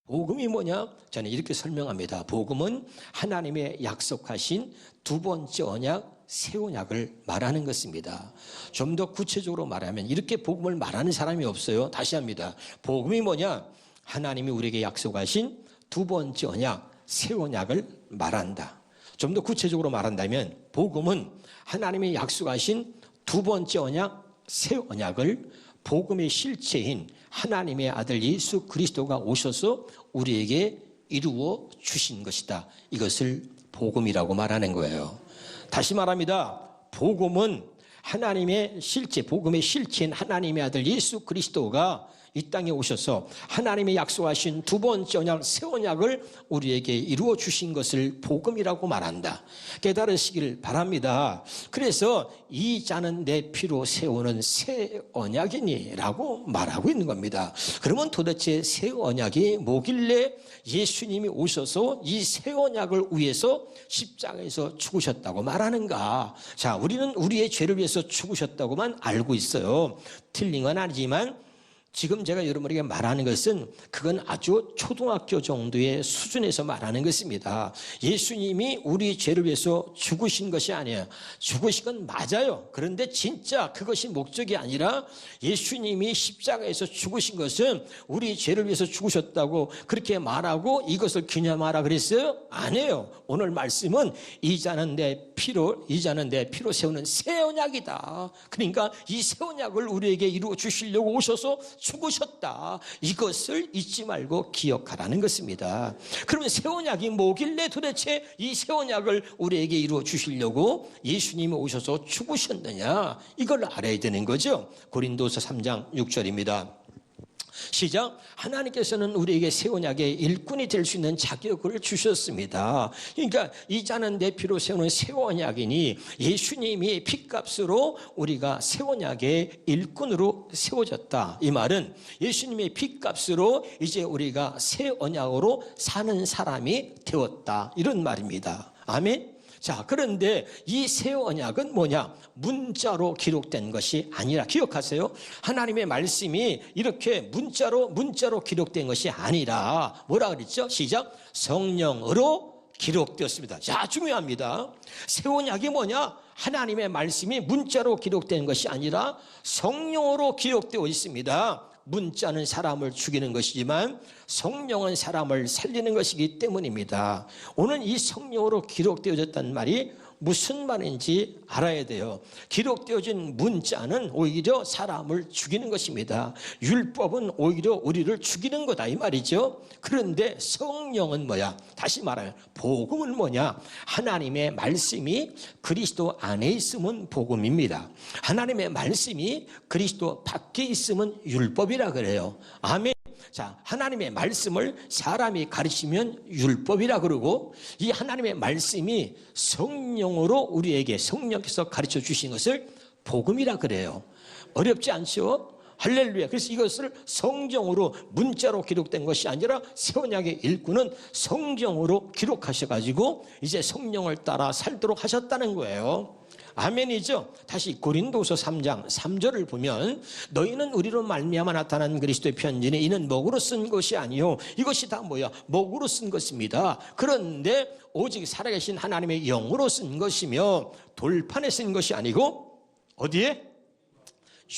복음이 뭐냐? 저는 이렇게 설명합니다. 복음은 하나님의 약속하신 두 번째 언약, 새 언약을 말하는 것입니다. 좀 더 구체적으로 말하면 이렇게 복음을 말하는 사람이 없어요. 다시 합니다. 복음이 뭐냐? 하나님이 우리에게 약속하신 두 번째 언약, 새 언약을 말한다. 좀 더 구체적으로 말한다면 복음은 하나님이 약속하신 두 번째 언약, 새 언약을 복음의 실체인 하나님의 아들 예수 그리스도가 오셔서 우리에게 이루어 주신 것이다. 이것을 복음이라고 말하는 거예요. 다시 말합니다. 복음은 하나님의 실체, 복음의 실체인 하나님의 아들 예수 그리스도가 이 땅에 오셔서 하나님의 약속하신 두 번째 언약, 새 언약을 우리에게 이루어 주신 것을 복음이라고 말한다. 깨달으시길 바랍니다. 그래서 이 자는 내 피로 세우는 새 언약이니 라고 말하고 있는 겁니다. 그러면 도대체 새 언약이 뭐길래 예수님이 오셔서 이 새 언약을 위해서 십자가에서 죽으셨다고 말하는가? 자, 우리는 우리의 죄를 위해서 죽으셨다고만 알고 있어요. 틀린 건 아니지만 지금 제가 여러분에게 말하는 것은 그건 아주 초등학교 정도의 수준에서 말하는 것입니다. 예수님이 우리 죄를 위해서 죽으신 것이 아니에요. 죽으신 건 맞아요. 그런데 진짜 그것이 목적이 아니라 예수님이 십자가에서 죽으신 것은 우리 죄를 위해서 죽으셨다고 그렇게 말하고 이것을 기념하라 그랬어요? 아니에요. 오늘 말씀은 이 자는 내 피로 세우는 새 언약이다. 그러니까 이 새 언약을 우리에게 이루어 주시려고 오셔서 죽으셨다. 이것을 잊지 말고 기억하라는 것입니다. 그러면 새 언약이 뭐길래 도대체 이 새 언약을 우리에게 이루어 주시려고 예수님이 오셔서 죽으셨느냐? 이걸 알아야 되는 거죠. 고린도서 3장 6절입니다. 시작. 하나님께서는 우리에게 새 언약의 일꾼이 될 수 있는 자격을 주셨습니다. 그러니까 이 자는 내 피로 세우는 새 언약이니 예수님이 피값으로 우리가 새 언약의 일꾼으로 세워졌다. 이 말은 예수님의 피값으로 이제 우리가 새 언약으로 사는 사람이 되었다. 이런 말입니다. 아멘. 자, 그런데 이 새 언약은 뭐냐? 문자로 기록된 것이 아니라, 기억하세요. 하나님의 말씀이 이렇게 문자로 기록된 것이 아니라 뭐라 그랬죠? 시작. 성령으로 기록되었습니다. 자, 중요합니다. 새 언약이 뭐냐? 하나님의 말씀이 문자로 기록된 것이 아니라 성령으로 기록되어 있습니다. 문자는 사람을 죽이는 것이지만 성령은 사람을 살리는 것이기 때문입니다. 오늘 이 성령으로 기록되어졌다는 말이 무슨 말인지 알아야 돼요. 기록되어진 문자는 오히려 사람을 죽이는 것입니다. 율법은 오히려 우리를 죽이는 거다 이 말이죠. 그런데 성령은 뭐야? 다시 말하면 복음은 뭐냐? 하나님의 말씀이 그리스도 안에 있으면 복음입니다. 하나님의 말씀이 그리스도 밖에 있으면 율법이라 그래요. 아멘. 자, 하나님의 말씀을 사람이 가르치면 율법이라 그러고 이 하나님의 말씀이 성령으로 우리에게 성령께서 가르쳐 주신 것을 복음이라 그래요. 어렵지 않죠? 할렐루야. 그래서 이것을 성경으로 문자로 기록된 것이 아니라 새 언약의 일꾼은 성경으로 기록하셔가지고 이제 성령을 따라 살도록 하셨다는 거예요. 아멘이죠. 다시 고린도서 3장 3절을 보면 너희는 우리로 말미암아 나타난 그리스도의 편지니 이는 먹으로 쓴 것이 아니요 이것이 다 뭐야? 먹으로 쓴 것입니다. 그런데 오직 살아계신 하나님의 영으로 쓴 것이며 돌판에 쓴 것이 아니고 어디에?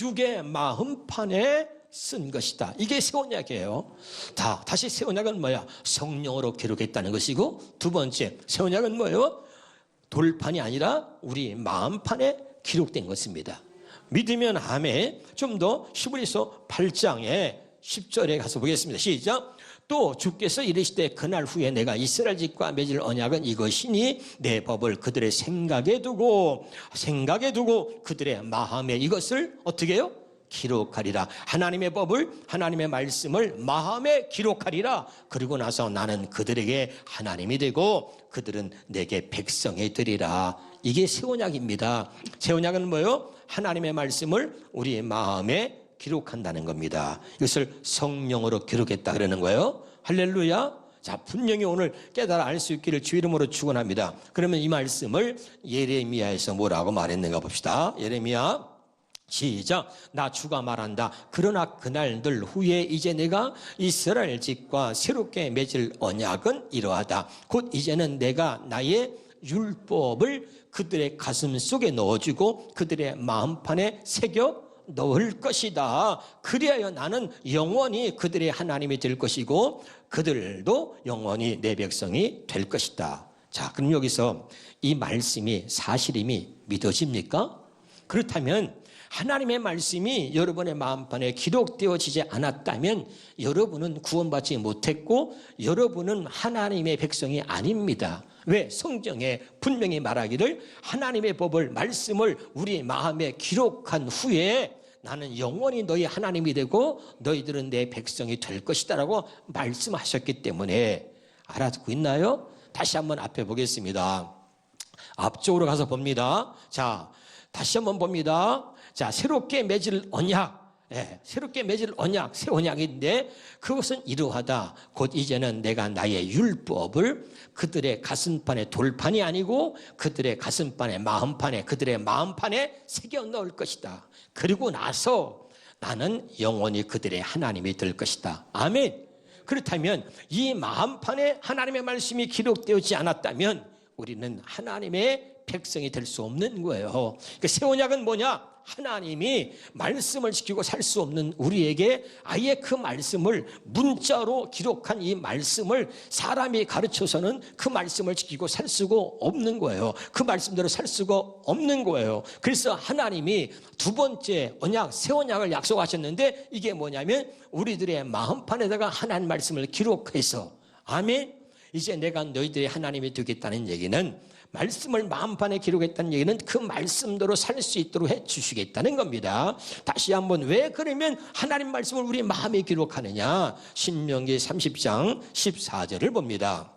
육의 마음판에 쓴 것이다. 이게 새 언약이에요. 다시 새 언약은 뭐야? 성령으로 기록했다는 것이고 두 번째 새 언약은 뭐예요? 돌판이 아니라 우리 마음판에 기록된 것입니다. 믿으면 아멘. 좀 더 히브리서 8장에 10절에 가서 보겠습니다. 시작. 또 주께서 이르시되 그날 후에 내가 이스라엘 집과 맺을 언약은 이것이니 내 법을 그들의 생각에 두고 그들의 마음에 이것을 어떻게 해요? 기록하리라. 하나님의 법을, 하나님의 말씀을 마음에 기록하리라. 그리고 나서 나는 그들에게 하나님이 되고 그들은 내게 백성이 되리라. 이게 새 언약입니다. 새 언약은 뭐예요? 하나님의 말씀을 우리 마음에 기록한다는 겁니다. 이것을 성령으로 기록했다 그러는 거예요. 할렐루야. 자, 분명히 오늘 깨달아 알 수 있기를 주 이름으로 축원합니다. 그러면 이 말씀을 예레미야에서 뭐라고 말했는가 봅시다. 예레미야 시작. 나 주가 말한다. 그러나 그날들 후에 이제 내가 이스라엘 집과 새롭게 맺을 언약은 이러하다. 곧 이제는 내가 나의 율법을 그들의 가슴 속에 넣어주고 그들의 마음판에 새겨 넣을 것이다. 그리하여 나는 영원히 그들의 하나님이 될 것이고 그들도 영원히 내 백성이 될 것이다. 자, 그럼 여기서 이 말씀이 사실임이 믿어집니까? 그렇다면 하나님의 말씀이 여러분의 마음판에 기록되어지지 않았다면 여러분은 구원받지 못했고 여러분은 하나님의 백성이 아닙니다. 왜? 성경에 분명히 말하기를 하나님의 법을, 말씀을 우리 마음에 기록한 후에 나는 영원히 너희 하나님이 되고 너희들은 내 백성이 될 것이다 라고 말씀하셨기 때문에 알아듣고 있나요? 다시 한번 앞에 보겠습니다. 앞쪽으로 가서 봅니다. 자, 다시 한번 봅니다. 자, 새롭게 맺을 언약, 새롭게 맺을 언약, 새 언약인데 그것은 이러하다. 곧 이제는 내가 나의 율법을 그들의 가슴판에, 돌판이 아니고 그들의 가슴판에, 마음판에, 그들의 마음판에 새겨 넣을 것이다. 그리고 나서 나는 영원히 그들의 하나님이 될 것이다. 아멘. 그렇다면 이 마음판에 하나님의 말씀이 기록되지 않았다면 우리는 하나님의 백성이 될 수 없는 거예요. 그러니까 새 언약은 뭐냐? 하나님이 말씀을 지키고 살 수 없는 우리에게 아예 그 말씀을 문자로 기록한 이 말씀을 사람이 가르쳐서는 그 말씀을 지키고 살 수가 없는 거예요. 그 말씀대로 살 수가 없는 거예요. 그래서 하나님이 두 번째 언약, 새 언약을 약속하셨는데 이게 뭐냐면 우리들의 마음판에다가 하나님 말씀을 기록해서, 아멘. 이제 내가 너희들의 하나님이 되겠다는 얘기는, 말씀을 마음판에 기록했다는 얘기는 그 말씀대로 살 수 있도록 해 주시겠다는 겁니다. 다시 한번, 왜 그러면 하나님 말씀을 우리 마음에 기록하느냐? 신명기 30장 14절을 봅니다.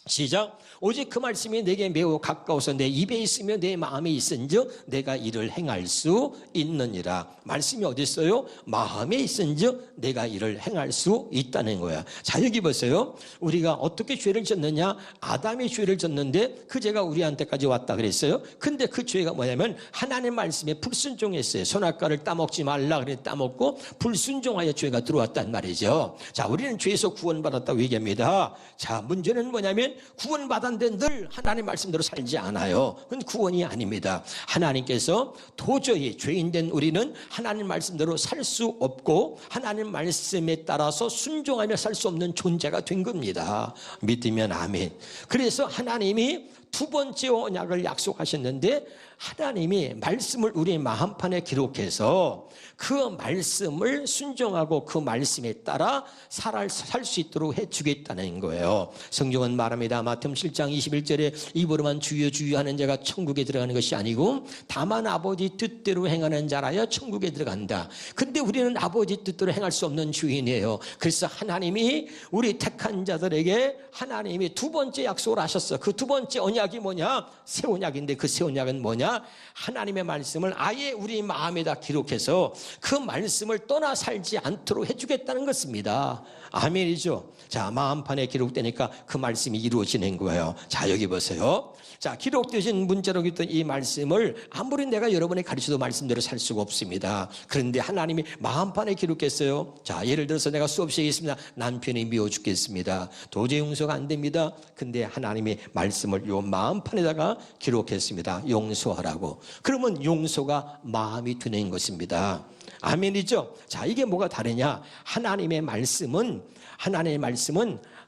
시작. 오직 그 말씀이 내게 매우 가까워서 내 입에 있으며 내 마음에 있은즉 내가 이를 행할 수 있느니라. 말씀이 어디 있어요? 마음에 있은즉 내가 이를 행할 수 있다는 거야. 자, 여기 보세요. 우리가 어떻게 죄를 졌느냐? 아담이 죄를 졌는데 그 죄가 우리한테까지 왔다 그랬어요. 근데 그 죄가 뭐냐면 하나님 말씀에 불순종했어요. 선악과를 따먹지 말라 그래 따먹고 불순종하여 죄가 들어왔단 말이죠. 자, 우리는 죄에서 구원받았다고 얘기합니다. 자, 문제는 뭐냐면 구원받았는데 늘 하나님 말씀대로 살지 않아요. 그건 구원이 아닙니다. 하나님께서 도저히 죄인된 우리는 하나님 말씀대로 살 수 없고 하나님 말씀에 따라서 순종하며 살 수 없는 존재가 된 겁니다. 믿으면 아멘. 그래서 하나님이 두 번째 언약을 약속하셨는데 하나님이 말씀을 우리 마음판에 기록해서 그 말씀을 순종하고 그 말씀에 따라 살 수 있도록 해주겠다는 거예요. 성경은 말합니다. 마태복음 7장 21절에 입으로만 주여 주여 하는 자가 천국에 들어가는 것이 아니고 다만 아버지 뜻대로 행하는 자라야 천국에 들어간다. 근데 우리는 아버지 뜻대로 행할 수 없는 주인이에요. 그래서 하나님이 우리 택한 자들에게 하나님이 두 번째 약속을 하셨어. 그 두 번째 언약이 뭐냐? 새 언약인데 그 새 언약은 뭐냐? 하나님의 말씀을 아예 우리 마음에다 기록해서 그 말씀을 떠나 살지 않도록 해주겠다는 것입니다. 아멘이죠. 자, 마음판에 기록되니까 그 말씀이 이루어지는 거예요. 자, 여기 보세요. 자, 기록되신 문자로 있던 이 말씀을 아무리 내가 여러분이 가르쳐도 말씀대로 살 수가 없습니다. 그런데 하나님이 마음판에 기록했어요. 자, 예를 들어서 내가 수없이 얘기했습니다. 남편이 미워 죽겠습니다. 도저히 용서가 안 됩니다. 근데 하나님이 말씀을 요 마음판에다가 기록했습니다. 용서하라고. 그러면 용서가 마음이 드는 것입니다. 아멘이죠? 자, 이게 뭐가 다르냐? 하나님의 말씀은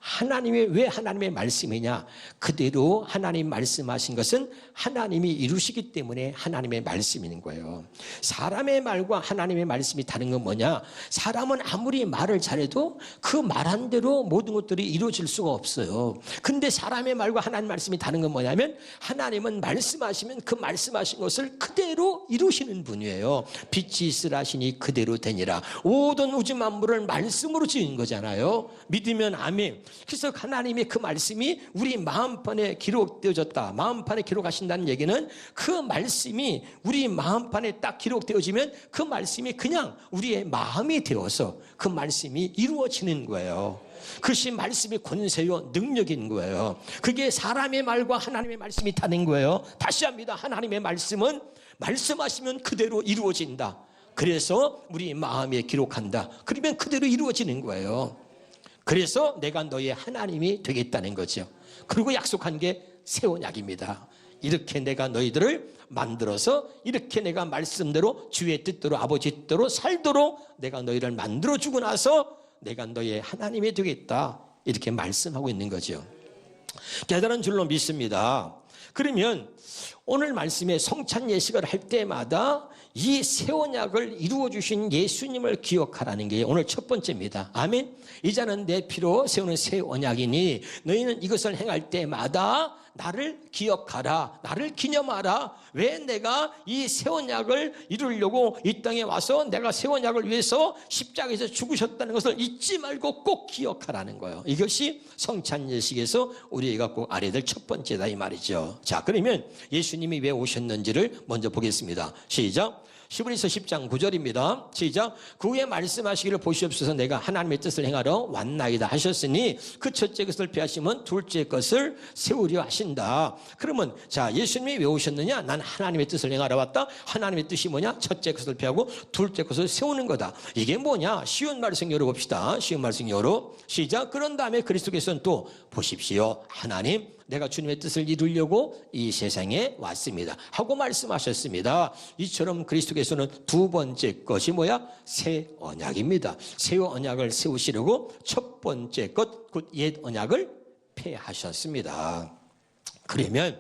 하나님의, 왜 하나님의 말씀이냐? 그대로 하나님 말씀하신 것은 하나님이 이루시기 때문에 하나님의 말씀인 거예요. 사람의 말과 하나님의 말씀이 다른 건 뭐냐? 사람은 아무리 말을 잘해도 그 말한 대로 모든 것들이 이루어질 수가 없어요. 근데 사람의 말과 하나님 말씀이 다른 건 뭐냐면 하나님은 말씀하시면 그 말씀하신 것을 그대로 이루시는 분이에요. 빛이 있으라 하시니 그대로 되니라. 모든 우주 만물을 말씀으로 지은 거잖아요. 믿으면 아멘. 그래서 하나님의 그 말씀이 우리 마음판에 기록되어졌다. 마음판에 기록하신다는 얘기는 그 말씀이 우리 마음판에 딱 기록되어지면 그 말씀이 그냥 우리의 마음이 되어서 그 말씀이 이루어지는 거예요. 그것이 말씀이 권세요 능력인 거예요. 그게 사람의 말과 하나님의 말씀이 다른 거예요. 다시 합니다. 하나님의 말씀은 말씀하시면 그대로 이루어진다. 그래서 우리 마음에 기록한다. 그러면 그대로 이루어지는 거예요. 그래서 내가 너의 하나님이 되겠다는 거죠. 그리고 약속한 게 새 언약입니다. 이렇게 내가 너희들을 만들어서 이렇게 내가 말씀대로 주의 뜻대로 아버지 뜻대로 살도록 내가 너희를 만들어주고 나서 내가 너의 하나님이 되겠다. 이렇게 말씀하고 있는 거죠. 깨달은 줄로 믿습니다. 그러면 오늘 말씀에 성찬 예식을 할 때마다 이 새 언약을 이루어 주신 예수님을 기억하라는 게 오늘 첫 번째입니다. 아멘. 이제는 내 피로 세우는 새 언약이니 너희는 이것을 행할 때마다 나를 기억하라, 나를 기념하라. 왜 내가 이 새 언약을 이루려고 이 땅에 와서 내가 새 언약을 위해서 십자가에서 죽으셨다는 것을 잊지 말고 꼭 기억하라는 거예요. 이것이 성찬 예식에서 우리가 꼭 알아야 될 첫 번째다 이 말이죠. 자, 그러면 예수님이 왜 오셨는지를 먼저 보겠습니다. 시작. 히브리서 10장 9절입니다. 시작. 그 후에 말씀하시기를 보시옵소서 내가 하나님의 뜻을 행하러 왔나이다 하셨으니 그 첫째 것을 폐하시면 둘째 것을 세우려 하신다. 그러면 자, 예수님이 왜 오셨느냐? 난 하나님의 뜻을 행하러 왔다. 하나님의 뜻이 뭐냐? 첫째 것을 폐하고 둘째 것을 세우는 거다. 이게 뭐냐? 쉬운 말씀 열어봅시다. 쉬운 말씀 열어. 시작. 그런 다음에 그리스도께서는 또 보십시오. 하나님 내가 주님의 뜻을 이루려고 이 세상에 왔습니다 하고 말씀하셨습니다. 이처럼 그리스도께서는 두 번째 것이 뭐야? 새 언약입니다. 새 언약을 세우시려고 첫 번째 것, 곧 옛 언약을 폐하셨습니다. 그러면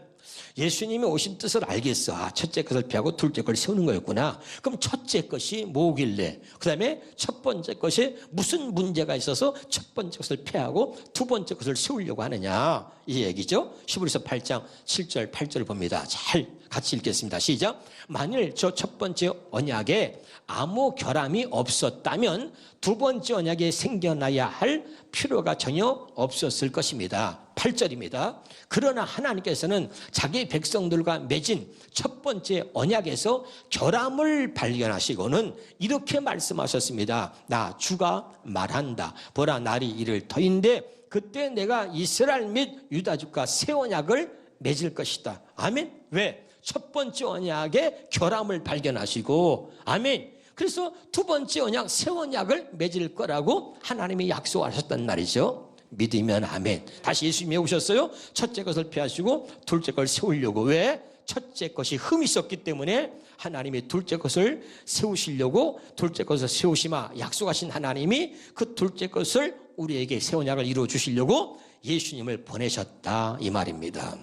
예수님이 오신 뜻을 알겠어. 아, 첫째 것을 폐하고 둘째 것을 세우는 거였구나. 그럼 첫째 것이 뭐길래, 그 다음에 첫 번째 것이 무슨 문제가 있어서 첫 번째 것을 폐하고 두 번째 것을 세우려고 하느냐, 이 얘기죠. 히브리서 8장 7절 8절을 봅니다. 잘 같이 읽겠습니다. 시작. 만일 저 첫 번째 언약에 아무 결함이 없었다면 두 번째 언약에 생겨나야 할 필요가 전혀 없었을 것입니다. 8절입니다. 그러나 하나님께서는 자기 백성들과 맺은 첫 번째 언약에서 결함을 발견하시고는 이렇게 말씀하셨습니다. 나 주가 말한다. 보라 날이 이를 터인데 그때 내가 이스라엘 및 유다족과 새 언약을 맺을 것이다. 아멘. 왜? 첫 번째 언약에 결함을 발견하시고, 아멘. 그래서 두 번째 언약, 새 언약을 맺을 거라고 하나님이 약속하셨단 말이죠. 믿으면 아멘. 다시 예수님이 오셨어요. 첫째 것을 폐하시고 둘째 것을 세우려고. 왜? 첫째 것이 흠이 있었기 때문에 하나님이 둘째 것을 세우시려고, 둘째 것을 세우시마 약속하신 하나님이 그 둘째 것을 우리에게 새 언약을 이루어 주시려고 예수님을 보내셨다 이 말입니다.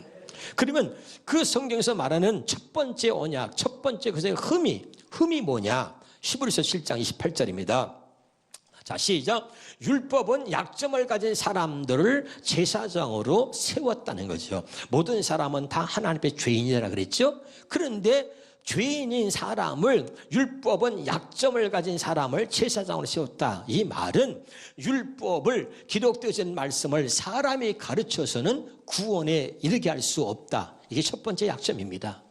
그러면 그 성경에서 말하는 첫 번째 언약, 첫 번째 것의 흠이 뭐냐? 히브리서 7장 28절입니다. 자, 시작. 율법은 약점을 가진 사람들을 제사장으로 세웠다는 거죠. 모든 사람은 다 하나님 앞에 죄인이라 그랬죠. 그런데 죄인인 사람을, 율법은 약점을 가진 사람을 제사장으로 세웠다. 이 말은 율법을, 기록되어진 말씀을 사람이 가르쳐서는 구원에 이르게 할 수 없다. 이게 첫 번째 약점입니다.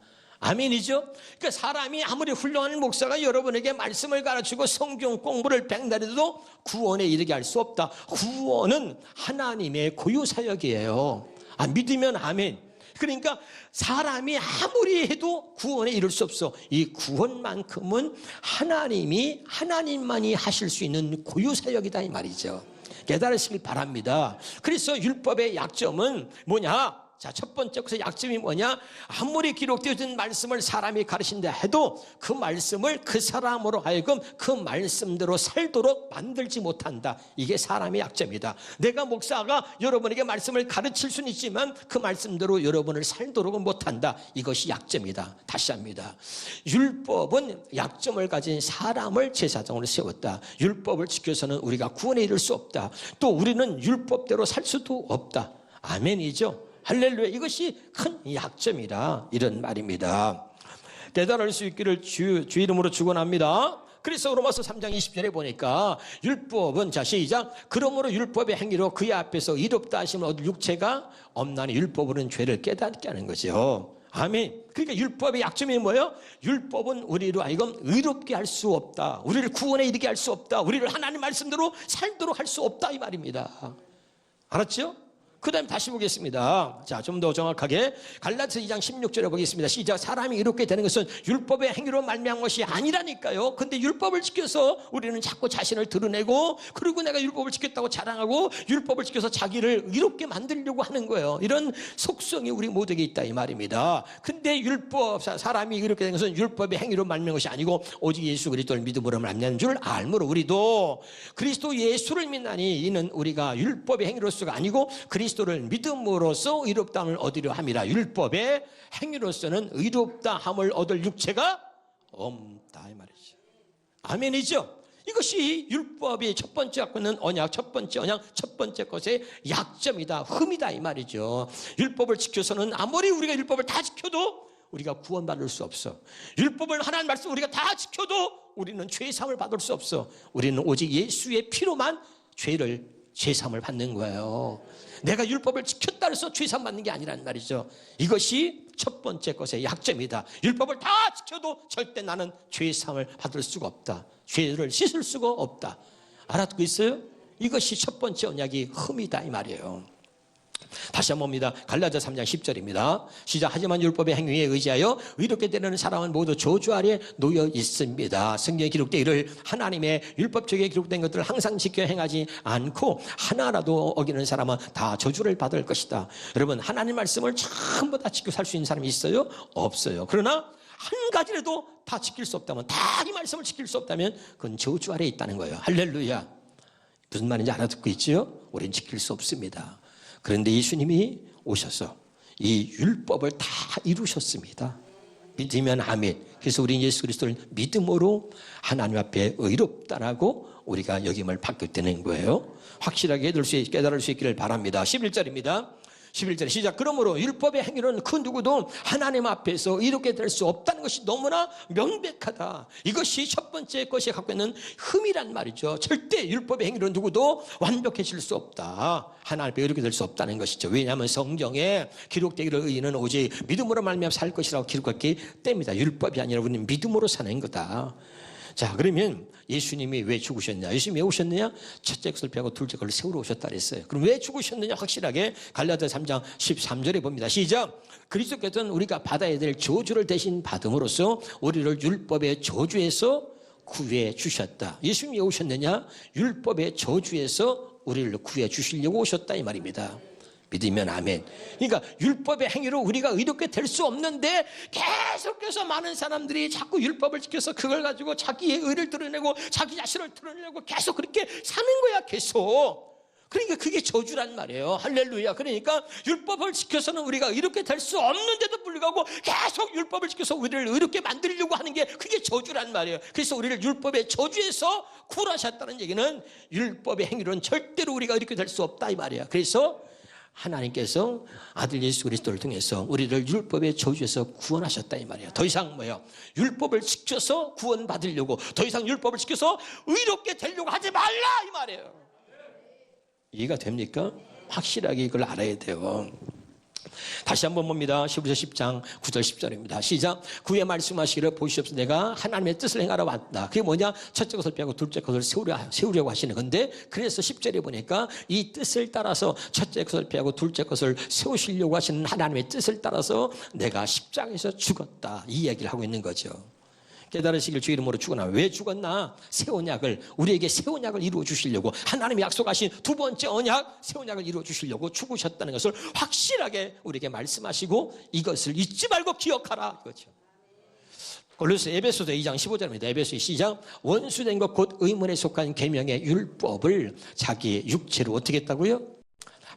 아멘이죠? 그러니까 사람이 아무리 훌륭한 목사가 여러분에게 말씀을 가르치고 성경 공부를 백날해도 구원에 이르게 할 수 없다. 구원은 하나님의 고유 사역이에요. 아, 믿으면 아멘. 그러니까 사람이 아무리 해도 구원에 이를 수 없어. 이 구원만큼은 하나님만이 하실 수 있는 고유 사역이다 이 말이죠. 깨달으시길 바랍니다. 그래서 율법의 약점은 뭐냐? 자, 첫 번째 것의 약점이 뭐냐? 아무리 기록되어진 말씀을 사람이 가르친다 해도 그 말씀을 그 사람으로 하여금 그 말씀대로 살도록 만들지 못한다. 이게 사람의 약점이다. 내가 목사가 여러분에게 말씀을 가르칠 수는 있지만 그 말씀대로 여러분을 살도록은 못한다. 이것이 약점이다. 다시 합니다. 율법은 약점을 가진 사람을 제사장으로 세웠다. 율법을 지켜서는 우리가 구원에 이를 수 없다. 또 우리는 율법대로 살 수도 없다. 아멘이죠. 할렐루야. 이것이 큰 약점이다 이런 말입니다. 깨달을 수 있기를 주 이름으로 축원합니다. 그래서 로마서 3장 20절에 보니까 율법은, 자 시작. 그러므로 율법의 행위로 그의 앞에서 의롭다 하심을 얻을 육체가 없나니 율법으로는 죄를 깨닫게 하는 거죠. 아멘. 그러니까 율법의 약점이 뭐예요? 율법은 우리로 하여금 의롭게 할 수 없다. 우리를 구원에 이르게 할 수 없다. 우리를 하나님 말씀대로 살도록 할 수 없다 이 말입니다. 알았죠? 그 다음에 다시 보겠습니다. 자, 좀 더 정확하게 갈라디아서 2장 16절에 보겠습니다. 시작. 사람이 이렇게 되는 것은 율법의 행위로 말미암은 것이 아니라니까요. 근데 율법을 지켜서 우리는 자꾸 자신을 드러내고, 그리고 내가 율법을 지켰다고 자랑하고, 율법을 지켜서 자기를 이롭게 만들려고 하는 거예요. 이런 속성이 우리 모두에게 있다 이 말입니다. 근데 사람이 이렇게 되는 것은 율법의 행위로 말미암은 것이 아니고 오직 예수 그리스도를 믿음으로 말미암는 줄 알므로 우리도 그리스도 예수를 믿나니 이는 우리가 율법의 행위로서가 아니고 그리스도를 믿음으로써 의롭다함을 얻으려 함이라. 율법의 행위로서는 의롭다함을 얻을 육체가 없다 이 말이죠. 아멘이죠. 이것이 율법이 첫 번째 갖고 있는 언약, 첫 번째 언약, 첫 번째 것의 약점이다, 흠이다 이 말이죠. 율법을 지켜서는 아무리 우리가 율법을 다 지켜도 우리가 구원받을 수 없어. 율법을 하나님 말씀 우리가 다 지켜도 우리는 죄사함을 받을 수 없어. 우리는 오직 예수의 피로만 죄사함을 받는 거예요. 내가 율법을 지켰다 해서 죄사함 받는 게 아니란 말이죠. 이것이 첫 번째 것의 약점이다. 율법을 다 지켜도 절대 나는 죄사함을 받을 수가 없다. 죄를 씻을 수가 없다. 알아듣고 있어요? 이것이 첫 번째 언약이 흠이다 이 말이에요. 다시 한번 봅니다. 갈라디아서 3장 10절입니다. 시작. 하지만 율법의 행위에 의지하여 의롭게 되는 사람은 모두 저주 아래 놓여 있습니다. 성경에 기록된 이를 하나님의 율법책에 기록된 것들을 항상 지켜 행하지 않고 하나라도 어기는 사람은 다 저주를 받을 것이다. 여러분, 하나님 말씀을 전부 다 지켜 살 수 있는 사람이 있어요? 없어요. 그러나 한 가지라도 다 지킬 수 없다면, 다 이 말씀을 지킬 수 없다면 그건 저주 아래 있다는 거예요. 할렐루야. 무슨 말인지 알아듣고 있지요? 우리는 지킬 수 없습니다. 그런데 예수님이 오셔서 이 율법을 다 이루셨습니다. 믿으면 아멘. 그래서 우리는 예수 그리스도를 믿음으로 하나님 앞에 의롭다라고 우리가 여김을 받게 되는 거예요. 확실하게 깨달을 수 있기를 바랍니다. 11절입니다. 11절 시작. 그러므로 율법의 행위로는 그 누구도 하나님 앞에서 이렇게 될 수 없다는 것이 너무나 명백하다. 이것이 첫 번째 것이 갖고 있는 흠이란 말이죠. 절대 율법의 행위로 누구도 완벽해질 수 없다. 하나님 앞에 이렇게 될 수 없다는 것이죠. 왜냐하면 성경에 기록되기를 의인은 오직 믿음으로 말미암아 살 것이라고 기록했기 때문이다. 율법이 아니라 우리는 믿음으로 사는 거다. 자, 그러면 예수님이 왜 죽으셨냐? 예수님이 왜 오셨느냐? 첫째 것을 펴고 둘째 것을 세우러 오셨다 그랬어요. 그럼 왜 죽으셨느냐? 확실하게 갈라디아서 3장 13절에 봅니다. 시작. 그리스도께서는 우리가 받아야 될 저주를 대신 받음으로써 우리를 율법의 저주에서 구해 주셨다. 예수님이 왜 오셨느냐? 율법의 저주에서 우리를 구해 주시려고 오셨다 이 말입니다. 믿으면 아멘. 그러니까 율법의 행위로 우리가 의롭게 될 수 없는데 계속해서 많은 사람들이 자꾸 율법을 지켜서 그걸 가지고 자기의 의를 드러내고 자기 자신을 드러내려고 계속 그렇게 사는 거야, 계속. 그러니까 그게 저주란 말이에요. 할렐루야. 그러니까 율법을 지켜서는 우리가 의롭게 될 수 없는데도 불구하고 계속 율법을 지켜서 우리를 의롭게 만들려고 하는 게 그게 저주란 말이에요. 그래서 우리를 율법의 저주에서 구원하셨다는 얘기는 율법의 행위로는 절대로 우리가 의롭게 될 수 없다 이 말이야. 그래서 하나님께서 아들 예수 그리스도를 통해서 우리를 율법의 저주에서 구원하셨다 이 말이에요. 더 이상 뭐예요? 율법을 지켜서 구원받으려고, 더 이상 율법을 지켜서 의롭게 되려고 하지 말라 이 말이에요. 이해가 됩니까? 확실하게 이걸 알아야 돼요. 다시 한번 봅니다. 히브리서 10장 9절 10절입니다. 시작. 그의 말씀하시기를 보시옵소서 내가 하나님의 뜻을 행하러 왔다. 그게 뭐냐? 첫째 것을 빼고 둘째 것을 세우려고 하시는 건데, 그래서 10절에 보니까 이 뜻을 따라서 첫째 것을 빼고 둘째 것을 세우시려고 하시는 하나님의 뜻을 따라서 내가 십자가에서 죽었다. 이 이야기를 하고 있는 거죠. 깨달으시길 주 이름으로 축원하나. 왜 죽었나? 새 언약을, 우리에게 새 언약을 이루어 주시려고, 하나님이 약속하신 두 번째 언약, 새 언약을 이루어 주시려고 죽으셨다는 것을 확실하게 우리에게 말씀하시고 이것을 잊지 말고 기억하라 이거죠. 에베소서 2장 15절입니다. 에베소의 시작. 원수된 것 곧 의문에 속한 계명의 율법을 자기의 육체로 어떻게 했다고요?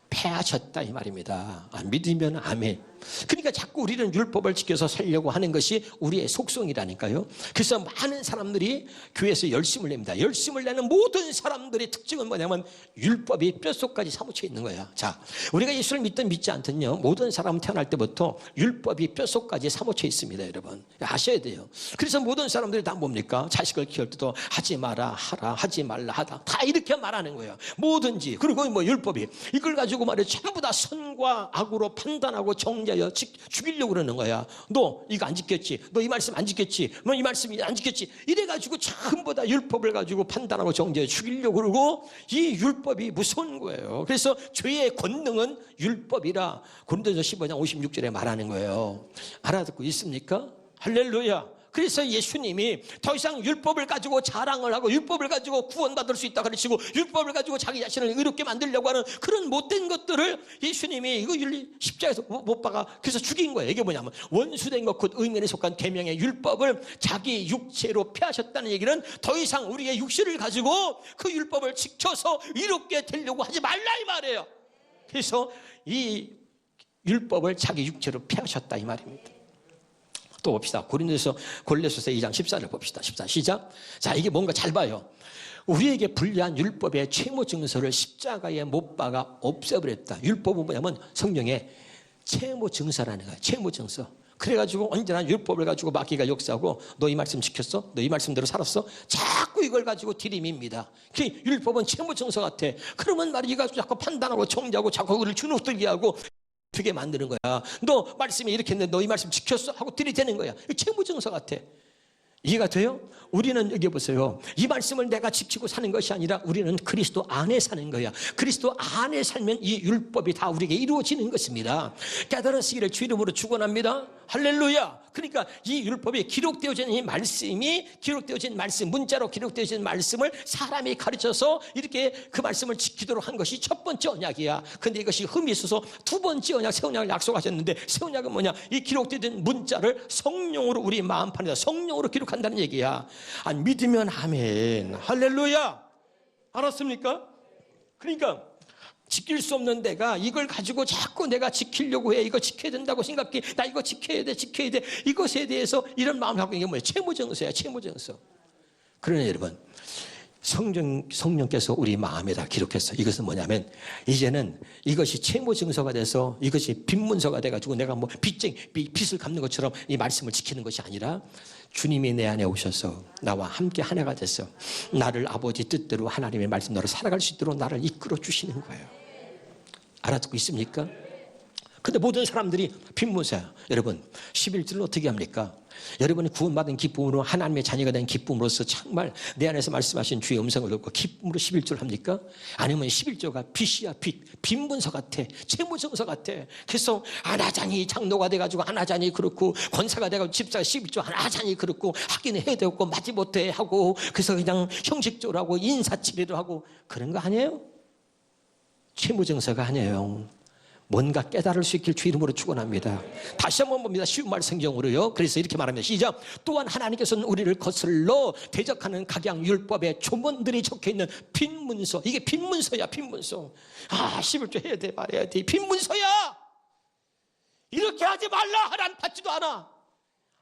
패하셨다 이 말입니다. 믿으면 아멘. 그러니까 자꾸 우리는 율법을 지켜서 살려고 하는 것이 우리의 속성이라니까요. 그래서 많은 사람들이 교회에서 열심을 냅니다. 열심을 내는 모든 사람들의 특징은 뭐냐면 율법이 뼛속까지 사무쳐 있는 거야. 자, 우리가 예수를 믿든 믿지 않든요, 모든 사람은 태어날 때부터 율법이 뼛속까지 사무쳐 있습니다. 여러분 아셔야 돼요. 그래서 모든 사람들이 다 뭡니까? 자식을 키울 때도 하지 마라 하라, 하지 말라 하다, 다 이렇게 말하는 거예요. 뭐든지. 그리고 뭐 율법이 이걸 가지고 말이에요, 전부 다 선과 악으로 판단하고 정죄 위하여 죽이려고 그러는 거야. 너 이거 안 지켰지? 너 이 말씀 안 지켰지? 너 이 말씀 안 지켰지? 이래가지고 전부 다 율법을 가지고 판단하고 정죄해 죽이려고 그러고, 이 율법이 무서운 거예요. 그래서 죄의 권능은 율법이라 고린도서 15장 56절에 말하는 거예요. 알아듣고 있습니까? 할렐루야. 그래서 예수님이 더 이상 율법을 가지고 자랑을 하고 율법을 가지고 구원받을 수 있다 가르치고 율법을 가지고 자기 자신을 의롭게 만들려고 하는 그런 못된 것들을 예수님이 이거 십자가에서 못 박아 그래서 죽인 거예요. 이게 뭐냐면 원수된 것 곧 의면에 속한 계명의 율법을 자기 육체로 폐하셨다는 얘기는 더 이상 우리의 육체를 가지고 그 율법을 지켜서 의롭게 되려고 하지 말라 이 말이에요. 그래서 이 율법을 자기 육체로 폐하셨다 이 말입니다. 또 봅시다. 골로새서 2장 14절 봅시다. 14 시작. 자, 이게 뭔가 잘 봐요. 우리에게 불리한 율법의 채무 증서를 십자가에 못 박아 없애버렸다. 율법은 뭐냐면 성령의 채무 증서라는 거예요. 채무 증서. 그래가지고 언제나 율법을 가지고 마귀가 역사하고 너 이 말씀 지켰어? 너 이 말씀대로 살았어? 자꾸 이걸 가지고 들이밉니다. 그 율법은 채무 증서 같아. 그러면 마귀가 자꾸 판단하고 정죄하고 자꾸 그를 주눅들게 하고 되게 만드는 거야. 너 말씀이 이렇게 했는데 너 이 말씀 지켰어? 하고 들이대는 거야. 채무증서 같아. 이해가 돼요? 우리는 여기 보세요. 이 말씀을 내가 지키고 사는 것이 아니라 우리는 그리스도 안에 사는 거야. 그리스도 안에 살면 이 율법이 다 우리에게 이루어지는 것입니다. 깨달으시기를 주 이름으로 축원합니다. 할렐루야. 그러니까 이 율법이 기록되어진 이 말씀이 기록되어진 말씀, 문자로 기록되어진 말씀을 사람이 가르쳐서 이렇게 그 말씀을 지키도록 한 것이 첫 번째 언약이야. 근데 이것이 흠이 있어서 두 번째 언약, 새 언약을 약속하셨는데 새 언약은 뭐냐? 이 기록되어진 문자를 성령으로 우리 마음판에다 성령으로 기록한다는 얘기야. 안 믿으면 아멘. 할렐루야. 알았습니까? 그러니까 지킬 수 없는 내가 이걸 가지고 자꾸 내가 지키려고 해. 이거 지켜야 된다고 생각해. 나 이거 지켜야 돼. 이것에 대해서 이런 마음을 갖고 있는 게 뭐예요? 채무증서야. 채무증서. 그러나 여러분, 성령께서 우리 마음에다 기록했어. 이것은 뭐냐면 이제는 이것이 채무증서가 돼서 이것이 빚문서가 돼가지고 내가 뭐 빚을 갚는 것처럼 이 말씀을 지키는 것이 아니라 주님이 내 안에 오셔서 나와 함께 하나가 됐어. 나를 아버지 뜻대로 하나님의 말씀대로 살아갈 수 있도록 나를 이끌어 주시는 거예요. 알아듣고 있습니까? 근데 모든 사람들이 빚문서야. 여러분 11절은 어떻게 합니까? 여러분이 구원받은 기쁨으로 하나님의 자녀가 된 기쁨으로서 정말 내 안에서 말씀하신 주의 음성을 듣고 기쁨으로 11절 합니까? 아니면 11조가 빚이야. 빚문서 같아. 채무증서 같아. 그래서 안하자니 장로가 돼가지고 안하자니 그렇고 권사가 돼가지고 집사가 11조 안하자니 그렇고 하긴 해야 되고 마지못해 하고 그래서 그냥 형식적으로 하고 인사치레로 하고 그런 거 아니에요? 채무증서가 아니에요. 뭔가 깨달을 수 있길 주 이름으로 축원합니다. 다시 한번 봅니다. 쉬운 말 성경으로요. 그래서 이렇게 말합니다. 시작. 또한 하나님께서는 우리를 거슬러 대적하는 각양 율법의 조문들이 적혀있는 빈문서. 이게 빈문서야. 빈문서. 11조 해야 돼 말해야 돼. 빈문서야. 이렇게 하지 말라. 하나님 받지도 않아.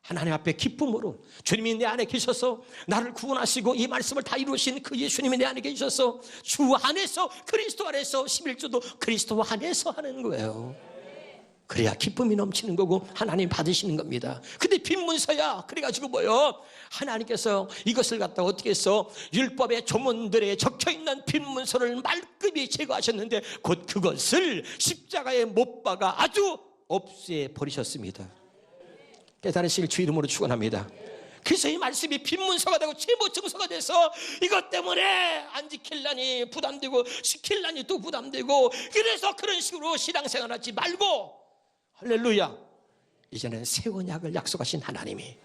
하나님 앞에 기쁨으로 주님이 내 안에 계셔서 나를 구원하시고 이 말씀을 다 이루신 그 예수님이 내 안에 계셔서 주 안에서 그리스도 안에서 11조도 그리스도 안에서 하는 거예요. 그래야 기쁨이 넘치는 거고 하나님 받으시는 겁니다. 근데 빈문서야. 그래가지고 뭐요? 하나님께서 이것을 갖다가 어떻게 해서 율법의 조문들에 적혀있는 빈문서를 말끔히 제거하셨는데 곧 그것을 십자가에 못 박아 아주 없애버리셨습니다. 깨달으실 주 이름으로 축원합니다. 그래서 이 말씀이 빈문서가 되고 채무증서가 돼서 이것 때문에 안 지킬라니 부담되고 지킬라니 또 부담되고 그래서 그런 식으로 신앙생활 하지 말고 할렐루야. 이제는 새 언약을 약속하신 하나님이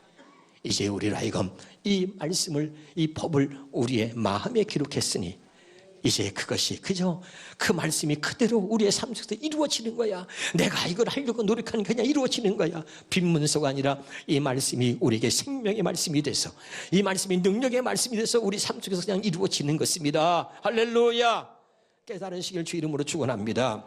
이제 우리를 하여금 이 말씀을 이 법을 우리의 마음에 기록했으니 이제 그것이 그저 그 말씀이 그대로 우리의 삶 속에서 이루어지는 거야. 내가 이걸 하려고 노력하는 게 그냥 이루어지는 거야. 빈문서가 아니라 이 말씀이 우리에게 생명의 말씀이 돼서 이 말씀이 능력의 말씀이 돼서 우리 삶 속에서 그냥 이루어지는 것입니다. 할렐루야. 깨달으시길 주 이름으로 축원합니다.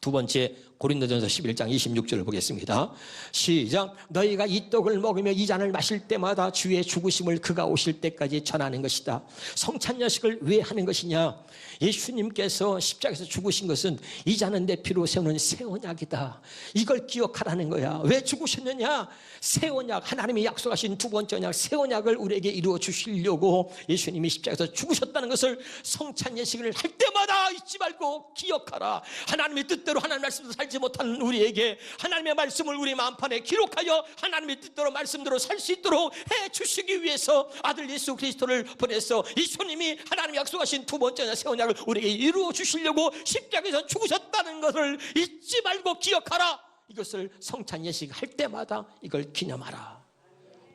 두 번째 고린도전서 11장 26절을 보겠습니다. 시작. 너희가 이 떡을 먹으며 이 잔을 마실 때마다 주의 죽으심을 그가 오실 때까지 전하는 것이다. 성찬여식을 왜 하는 것이냐? 예수님께서 십자가에서 죽으신 것은 이 잔은 내 피로 세우는 새 언약이다. 이걸 기억하라는 거야. 왜 죽으셨느냐? 새 언약, 하나님이 약속하신 두 번째 언약, 새 언약을 우리에게 이루어 주시려고 예수님이 십자가에서 죽으셨다는 것을 성찬예식을 할 때마다 잊지 말고 기억하라. 하나님의 뜻대로 하나님 말씀대로 살 살지 못하는 우리에게 하나님의 말씀을 우리 마음판에 기록하여 하나님의 뜻대로 말씀대로 살 수 있도록 해주시기 위해서 아들 예수 그리스도를 보내서 이 주님이 하나님이 약속하신 두 번째 새 언약을 우리에게 이루어 주시려고 십자가에서 죽으셨다는 것을 잊지 말고 기억하라. 이것을 성찬 예식 할 때마다 이걸 기념하라.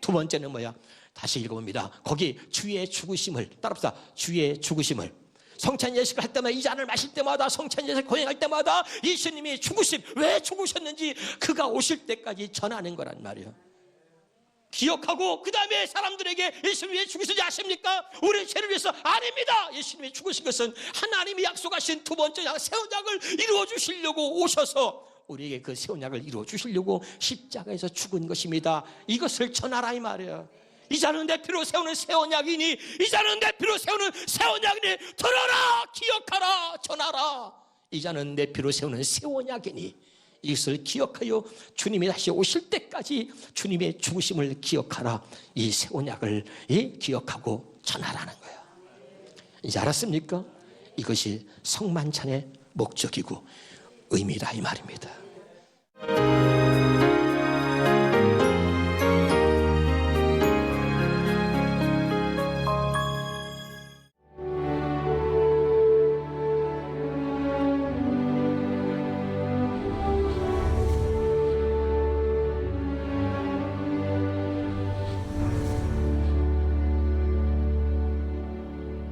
두 번째는 뭐야? 다시 읽어봅니다. 거기 주의 죽으심을 따라합시다. 주의 죽으심을. 성찬 예식을 할 때마다 이 잔을 마실 때마다 성찬 예식 거행할 때마다 예수님이 죽으심, 왜 죽으셨는지 그가 오실 때까지 전하는 거란 말이에요. 기억하고 그 다음에 사람들에게 예수님이 왜 죽으신지 아십니까? 우리 죄를 위해서. 아닙니다. 예수님이 죽으신 것은 하나님이 약속하신 두 번째 새 언약을 이루어 주시려고 오셔서 우리에게 그 새 언약을 이루어 주시려고 십자가에서 죽은 것입니다. 이것을 전하라 이 말이에요. 이 자는 내 피로 세우는 새 언약이니, 이 자는 내 피로 세우는 새 언약이니, 들어라, 기억하라, 전하라. 이 자는 내 피로 세우는 새 언약이니, 이것을 기억하여 주님이 다시 오실 때까지 주님의 죽으심을 기억하라. 이 새 언약을 기억하고 전하라는 거예요. 이제 알았습니까? 이것이 성만찬의 목적이고 의미라 이 말입니다.